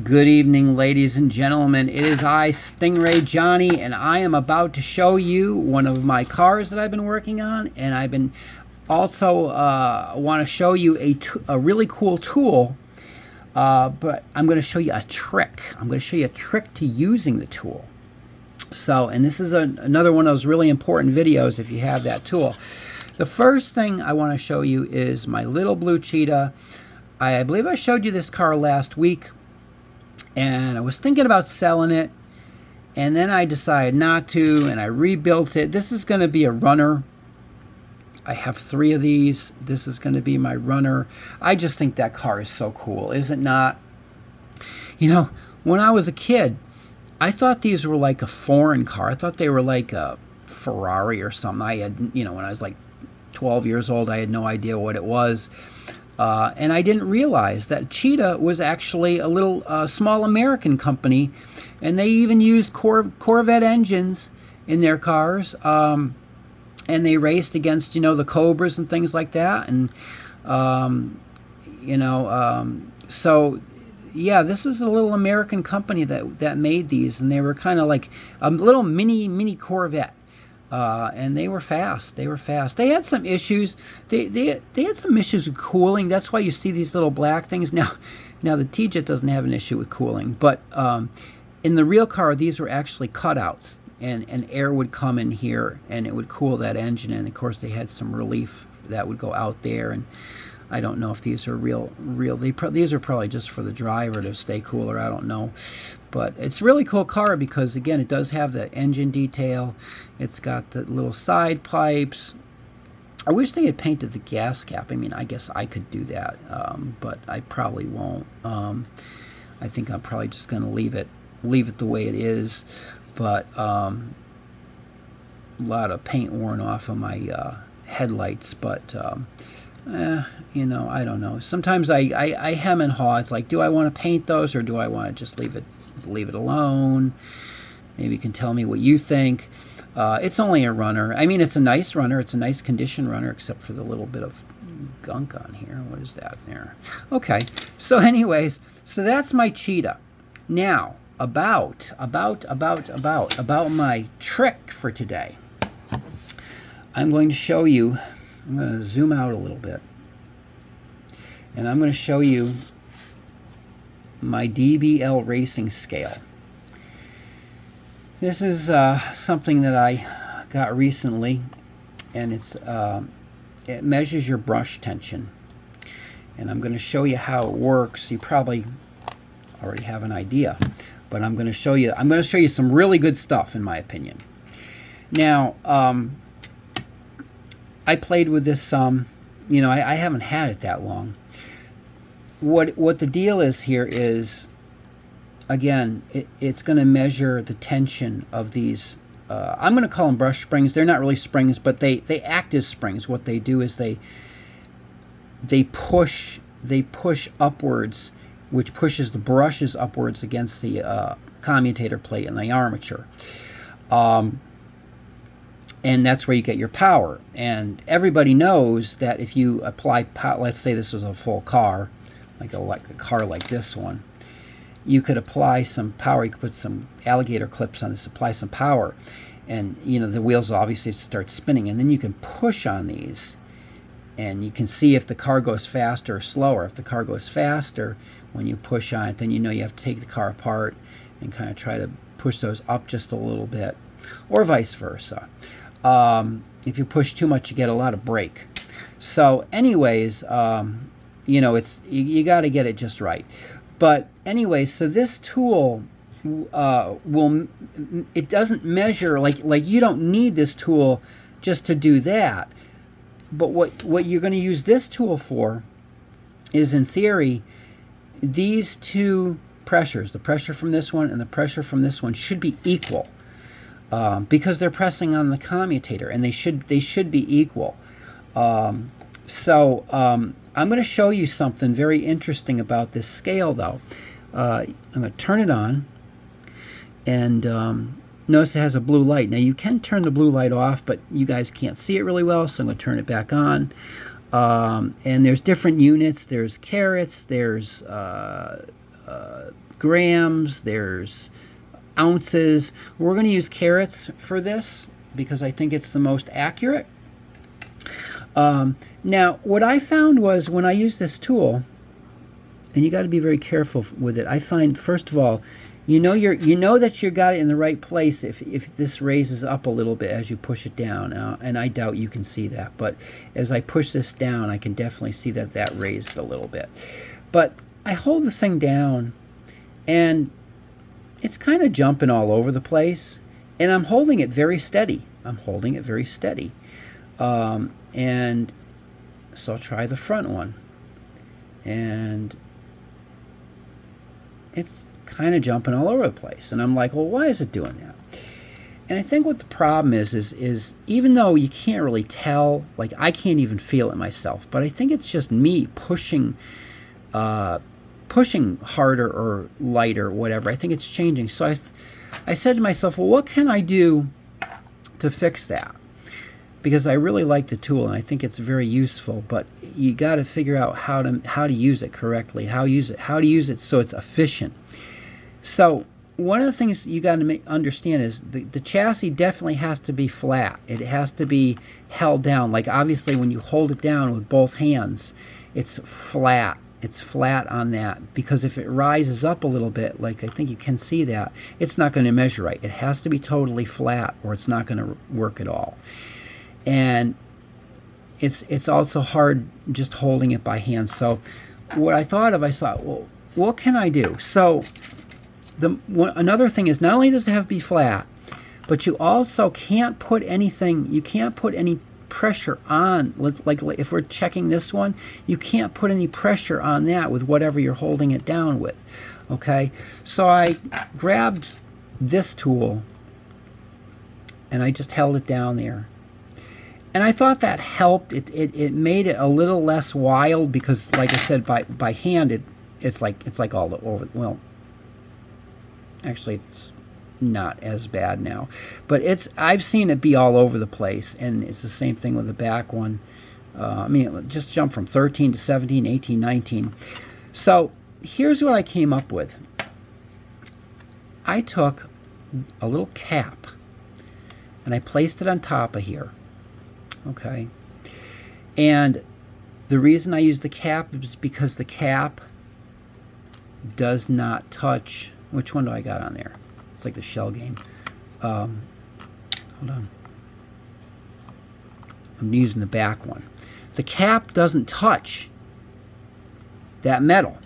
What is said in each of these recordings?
Good evening, ladies and gentlemen. It is I, Stingray Johnny, and I am about to show you one of my cars that I've been working on, and I've been also want to show you a really cool tool, but I'm going to show you a trick. I'm going to show you a trick to using the tool. So, and this is another one of those really important videos if you have that tool. The first thing I want to show you is my little blue Cheetah. I believe I showed you this car last week, and I was thinking about selling it, and then I decided not to, and I rebuilt it. This is going to be a runner. I have 3 of these. This is going to be my runner. I just think that car is so cool, is it not? You know, when I was a kid, I thought these were like a foreign car. I thought they were like a Ferrari or something. I had, you know, when I was like 12 years old, I had no idea what it was. And I didn't realize that Cheetah was actually a little small American company, and they even used Corvette engines in their cars, and they raced against, you know, the Cobras and things like that. And so yeah, this is a little American company that made these, and they were kind of like a little mini Corvette. And they were fast. They were fast. They had some issues. They had some issues with cooling. That's why you see these little black things. Now the T-Jet doesn't have an issue with cooling, but in the real car, these were actually cutouts, and air would come in here, and it would cool that engine. And of course, they had some relief that would go out there. And I don't know if these are real. These are probably just for the driver to stay cooler. I don't know. But it's a really cool car because, again, it does have the engine detail. It's got the little side pipes. I wish they had painted the gas cap. I mean, I guess I could do that, but I probably won't. I think I'm probably just going to leave it the way it is. But a lot of paint worn off of my headlights. But you know, I don't know. Sometimes I hem and haw. It's like, do I want to paint those, or do I want to just leave it alone? Maybe you can tell me what you think. It's only a runner. I mean, it's a nice runner. It's a nice condition runner, except for the little bit of gunk on here. What is that there? Okay. So anyways, so that's my Cheetah. Now, about my trick for today. I'm going to show you. I'm going to zoom out a little bit, and I'm going to show you my DBL Racing scale. This is something that I got recently, and it measures your brush tension. And I'm going to show you how it works. You probably already have an idea, but I'm going to show you. I'm going to show you some really good stuff, in my opinion. Now, I played with this you know, I haven't had it that long. What the deal is here is, again, it's going to measure the tension of these. I'm going to call them brush springs. They're not really springs, but they act as springs. What they do is they push upwards, which pushes the brushes upwards against the commutator plate and the armature. And that's where you get your power. And everybody knows that if you apply power, let's say this was a full car, like a car like this one, you could apply some power. You could put some alligator clips on this, apply some power, and you know the wheels obviously start spinning. And then you can push on these, and you can see if the car goes faster or slower. If the car goes faster when you push on it, then you know you have to take the car apart and kind of try to push those up just a little bit, or vice versa. If you push too much, you get a lot of brake. So anyways, you know, you got to get it just right. But anyways, so this tool it doesn't measure, like you don't need this tool just to do that. But what you're going to use this tool for is, in theory, these two pressures, the pressure from this one and the pressure from this one, should be equal. Because they're pressing on the commutator, and they should be equal. So I'm going to show you something very interesting about this scale, though. I'm going to turn it on, and notice it has a blue light. Now you can turn the blue light off, but you guys can't see it really well, so I'm going to turn it back on. And there's different units. There's carats, there's grams, there's ounces. We're going to use carats for this because I think it's the most accurate. Now, what I found was when I use this tool, and you got to be very careful with it. I find, first of all, you know that you got it in the right place if this raises up a little bit as you push it down. And I doubt you can see that, but as I push this down, I can definitely see that that raised a little bit. But I hold the thing down, and it's kind of jumping all over the place, and I'm holding it very steady. I'm holding it very steady. And so I'll try the front one, and it's kind of jumping all over the place, and I'm like, well, why is it doing that? And I think what the problem is even though you can't really tell, like I can't even feel it myself, but I think it's just me pushing harder or lighter, whatever. I think it's changing. So I said to myself, well, what can I do to fix that? Because I really like the tool and I think it's very useful, but you got to figure out how to use it correctly, how to use it so it's efficient. So one of the things you got to understand is the chassis definitely has to be flat. It has to be held down. Like obviously when you hold it down with both hands, it's flat. It's flat on that, because if it rises up a little bit, like I think you can see that, it's not going to measure right. It has to be totally flat or it's not going to work at all. And it's also hard just holding it by hand. So what I thought, well, what can I do? So another thing is, not only does it have to be flat, but you also can't put anything, you can't put any pressure on, like if we're checking this one, you can't put any pressure on that with whatever you're holding it down with. Okay, so I grabbed this tool and I just held it down there. And I thought that helped. It made it a little less wild, because, like I said, by hand, it's like all over. Well, actually, it's not as bad now, but I've seen it be all over the place, and it's the same thing with the back one. I mean, it just jumped from 13 to 17, 18, 19. So here's what I came up with. I took a little cap and I placed it on top of here. Okay, and the reason I use the cap is because the cap does not touch. Which one do I got on there? It's like the shell game. Hold on. I'm using the back one. The cap doesn't touch that metal.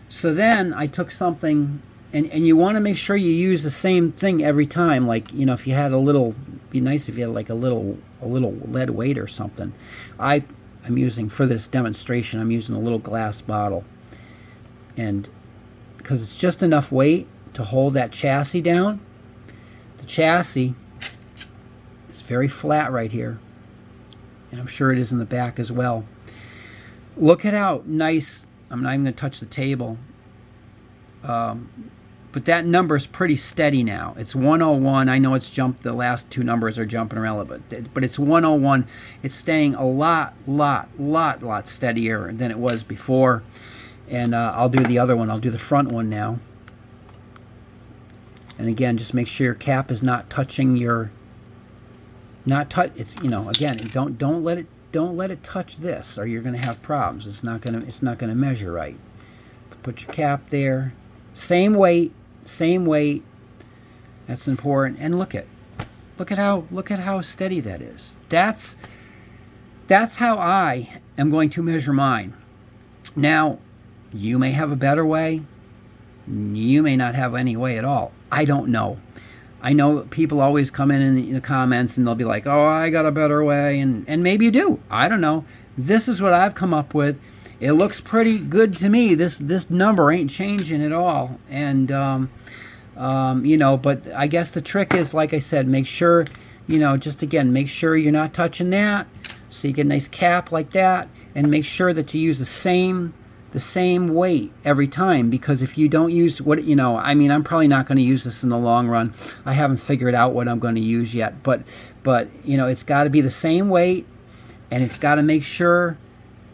So then I took something, and you want to make sure you use the same thing every time. Like, you know, if you had a little, be nice if you had like a little lead weight or something. I'm using, for this demonstration, I'm using a little glass bottle, and because it's just enough weight to hold that chassis down. The chassis is very flat right here, and I'm sure it is in the back as well. Look at how nice. I'm not even going to touch the table, but that number is pretty steady now. It's 101. I know it's jumped. The last two numbers are jumping around, but it's 101. It's staying a lot steadier than it was before. And I'll do the other one. I'll do the front one now. And again, just make sure your cap is not touching your. It's, you know, again, don't let it touch this, or you're going to have problems. It's not going to measure right. Put your cap there. Same weight. That's important. And look at how steady that is. That's how I am going to measure mine. Now, you may have a better way. You may not have any way at all. I don't know. I know people always come in the comments and they'll be like, oh, I got a better way. And maybe you do. I don't know. This is what I've come up with. It looks pretty good to me. This number ain't changing at all. And, you know, but I guess the trick is, like I said, make sure, you know, just again, make sure you're not touching that. So you get a nice cap like that. And make sure that you use the same weight every time, because if you don't use what, you know, I mean, I'm probably not going to use this in the long run. I haven't figured out what I'm going to use yet, but you know, it's got to be the same weight, and it's got to make sure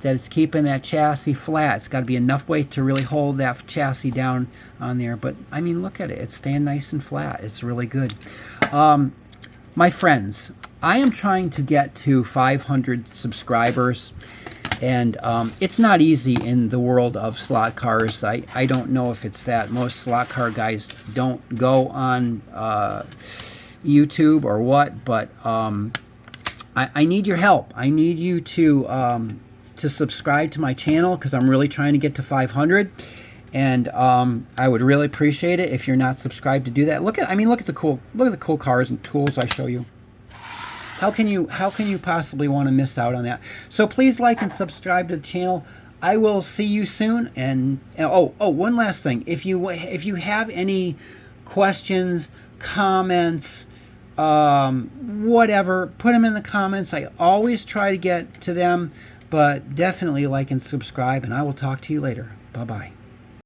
that it's keeping that chassis flat. It's got to be enough weight to really hold that chassis down on there. But I mean, look at it. It's staying nice and flat. It's really good. My friends, I am trying to get to 500 subscribers. And it's not easy in the world of slot cars. I don't know if it's that most slot car guys don't go on YouTube or what, but I need your help. I need you to subscribe to my channel, because I'm really trying to get to 500. And I would really appreciate it if you're not subscribed to do that. Look at the cool cars and tools I show you. How can you possibly want to miss out on that? So please like and subscribe to the channel. I will see you soon. And one last thing. If you have any questions, comments, whatever, put them in the comments. I always try to get to them, but definitely like and subscribe, and I will talk to you later. Bye-bye.